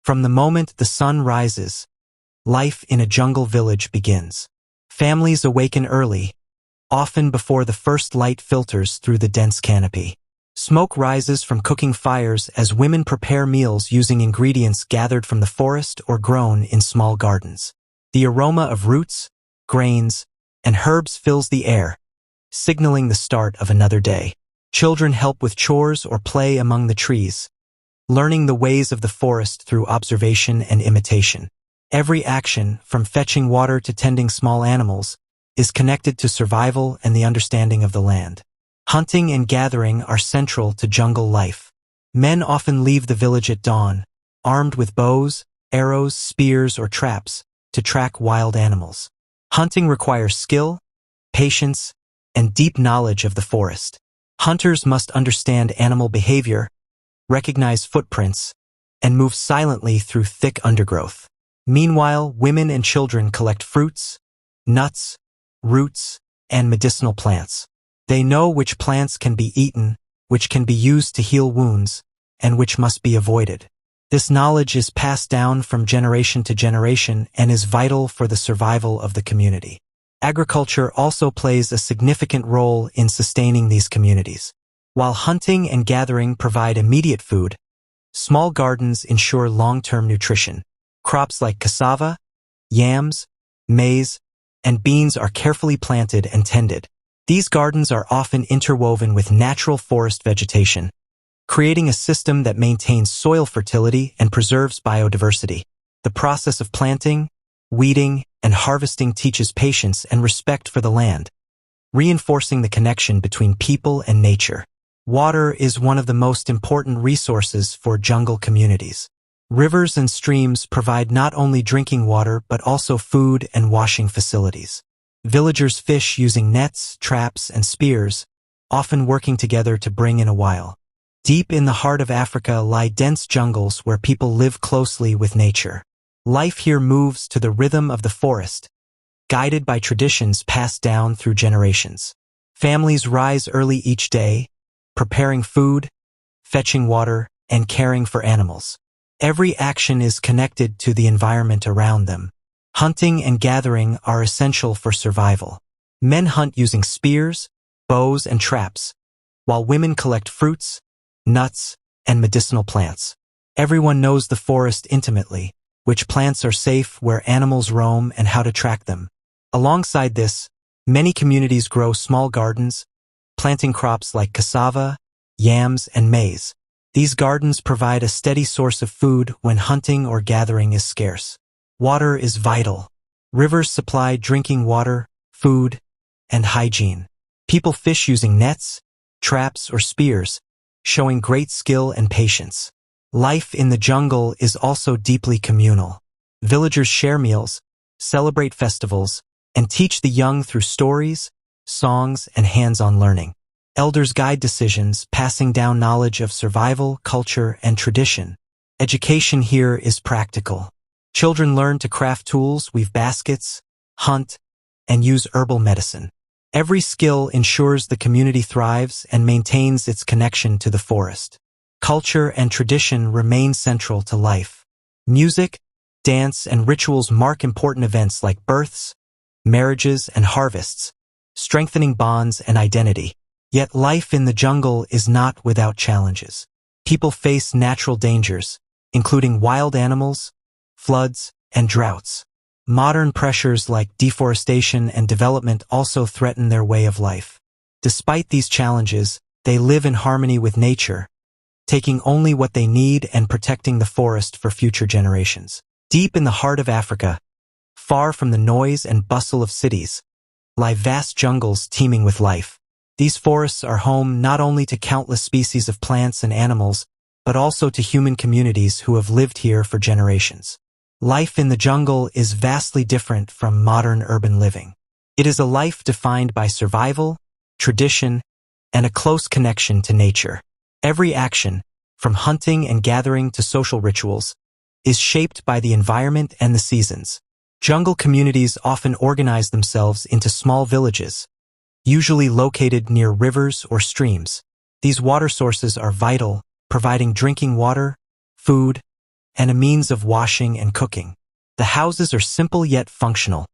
From the moment the sun rises, life in a jungle village begins. Families awaken early, often before the first light filters through the dense canopy. Smoke rises from cooking fires as women prepare meals using ingredients gathered from the forest or grown in small gardens. The aroma of roots, grains, and herbs fills the air, signaling the start of another day. Children help with chores or play among the trees, learning the ways of the forest through observation and imitation. Every action, from fetching water to tending small animals, is connected to survival and the understanding of the land. Hunting and gathering are central to jungle life. Men often leave the village at dawn, armed with bows, arrows, spears, or traps, to track wild animals. Hunting requires skill, patience, and deep knowledge of the forest. Hunters must understand animal behavior, recognize footprints, and move silently through thick undergrowth. Meanwhile, women and children collect fruits, nuts, roots, and medicinal plants. They know which plants can be eaten, which can be used to heal wounds, and which must be avoided. This knowledge is passed down from generation to generation and is vital for the survival of the community. Agriculture also plays a significant role in sustaining these communities. While hunting and gathering provide immediate food, small gardens ensure long-term nutrition. Crops like cassava, yams, maize, and beans are carefully planted and tended. These gardens are often interwoven with natural forest vegetation, creating a system that maintains soil fertility and preserves biodiversity. The process of planting, weeding, and harvesting teaches patience and respect for the land, reinforcing the connection between people and nature. Water is one of the most important resources for jungle communities. Rivers and streams provide not only drinking water but also food and washing facilities. Villagers fish using nets, traps, and spears, often working together to bring in a while. Deep in the heart of Africa lie dense jungles where people live closely with nature. Life here moves to the rhythm of the forest, guided by traditions passed down through generations. Families rise early each day, preparing food, fetching water, and caring for animals. Every action is connected to the environment around them. Hunting and gathering are essential for survival. Men hunt using spears, bows, and traps, while women collect fruits, nuts, and medicinal plants. Everyone knows the forest intimately, which plants are safe, where animals roam, and how to track them. Alongside this, many communities grow small gardens, planting crops like cassava, yams, and maize. These gardens provide a steady source of food when hunting or gathering is scarce. Water is vital. Rivers supply drinking water, food, and hygiene. People fish using nets, traps, or spears, showing great skill and patience. Life in the jungle is also deeply communal. Villagers share meals, celebrate festivals, and teach the young through stories, songs, and hands-on learning. Elders guide decisions, passing down knowledge of survival, culture, and tradition. Education here is practical. Children learn to craft tools, weave baskets, hunt, and use herbal medicine. Every skill ensures the community thrives and maintains its connection to the forest. Culture and tradition remain central to life. Music, dance, and rituals mark important events like births, marriages, and harvests, strengthening bonds and identity. Yet life in the jungle is not without challenges. People face natural dangers, including wild animals, floods, and droughts. Modern pressures like deforestation and development also threaten their way of life. Despite these challenges, they live in harmony with nature, taking only what they need and protecting the forest for future generations. Deep in the heart of Africa, far from the noise and bustle of cities, lie vast jungles teeming with life. These forests are home not only to countless species of plants and animals, but also to human communities who have lived here for generations. Life in the jungle is vastly different from modern urban living. It is a life defined by survival, tradition, and a close connection to nature. Every action, from hunting and gathering to social rituals, is shaped by the environment and the seasons. Jungle communities often organize themselves into small villages, usually located near rivers or streams. These water sources are vital, providing drinking water, food, and a means of washing and cooking. The houses are simple yet functional,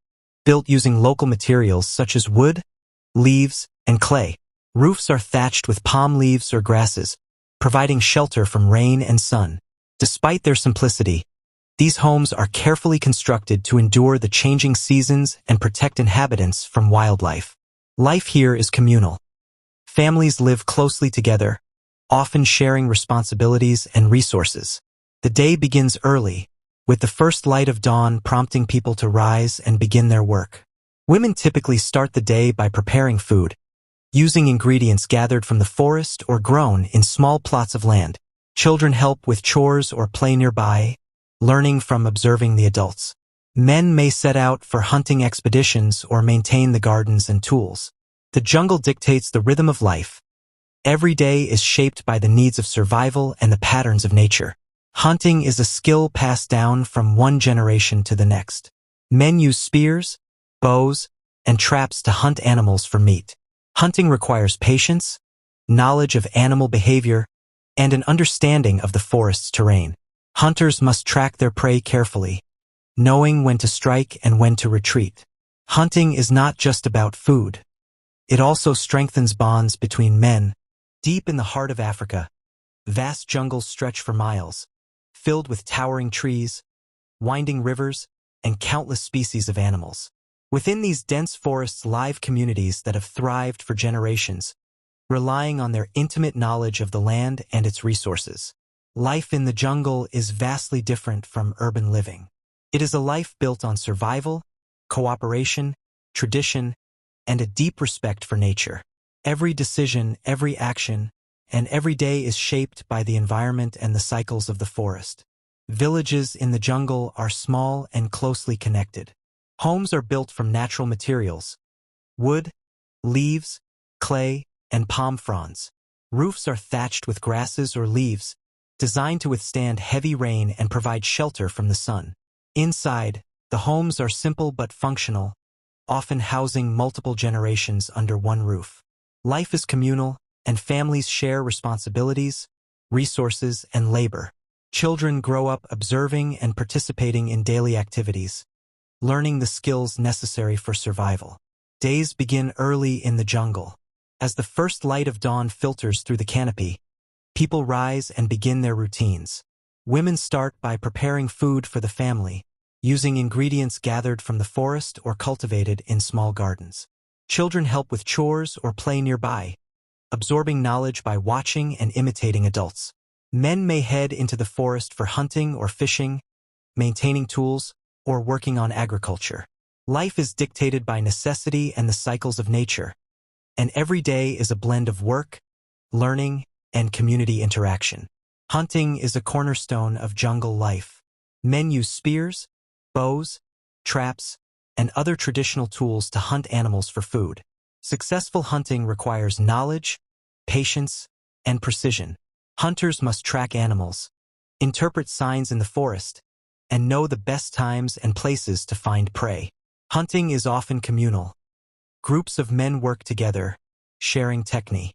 built using local materials such as wood, leaves, and clay. Roofs are thatched with palm leaves or grasses, providing shelter from rain and sun. Despite their simplicity, these homes are carefully constructed to endure the changing seasons and protect inhabitants from wildlife. Life here is communal. Families live closely together, often sharing responsibilities and resources. The day begins early, with the first light of dawn prompting people to rise and begin their work. Women typically start the day by preparing food, using ingredients gathered from the forest or grown in small plots of land. Children help with chores or play nearby, learning from observing the adults. Men may set out for hunting expeditions or maintain the gardens and tools. The jungle dictates the rhythm of life. Every day is shaped by the needs of survival and the patterns of nature. Hunting is a skill passed down from one generation to the next. Men use spears, bows, and traps to hunt animals for meat. Hunting requires patience, knowledge of animal behavior, and an understanding of the forest's terrain. Hunters must track their prey carefully, knowing when to strike and when to retreat. Hunting is not just about food. It also strengthens bonds between men. Deep in the heart of Africa, vast jungles stretch for miles, filled with towering trees, winding rivers, and countless species of animals. Within these dense forests live communities that have thrived for generations, relying on their intimate knowledge of the land and its resources. Life in the jungle is vastly different from urban living. It is a life built on survival, cooperation, tradition, and a deep respect for nature. Every decision, every action, and every day is shaped by the environment and the cycles of the forest. Villages in the jungle are small and closely connected. Homes are built from natural materials: wood, leaves, clay, and palm fronds. Roofs are thatched with grasses or leaves, designed to withstand heavy rain and provide shelter from the sun. Inside, the homes are simple but functional, often housing multiple generations under one roof. Life is communal, and families share responsibilities, resources, and labor. Children grow up observing and participating in daily activities, learning the skills necessary for survival. Days begin early in the jungle. As the first light of dawn filters through the canopy, people rise and begin their routines. Women start by preparing food for the family, using ingredients gathered from the forest or cultivated in small gardens. Children help with chores or play nearby, absorbing knowledge by watching and imitating adults. Men may head into the forest for hunting or fishing, maintaining tools, or working on agriculture. Life is dictated by necessity and the cycles of nature, and every day is a blend of work, learning, and community interaction. Hunting is a cornerstone of jungle life. Men use spears, bows, traps, and other traditional tools to hunt animals for food. Successful hunting requires knowledge, patience, and precision. Hunters must track animals, interpret signs in the forest, and know the best times and places to find prey. Hunting is often communal. Groups of men work together, sharing technique.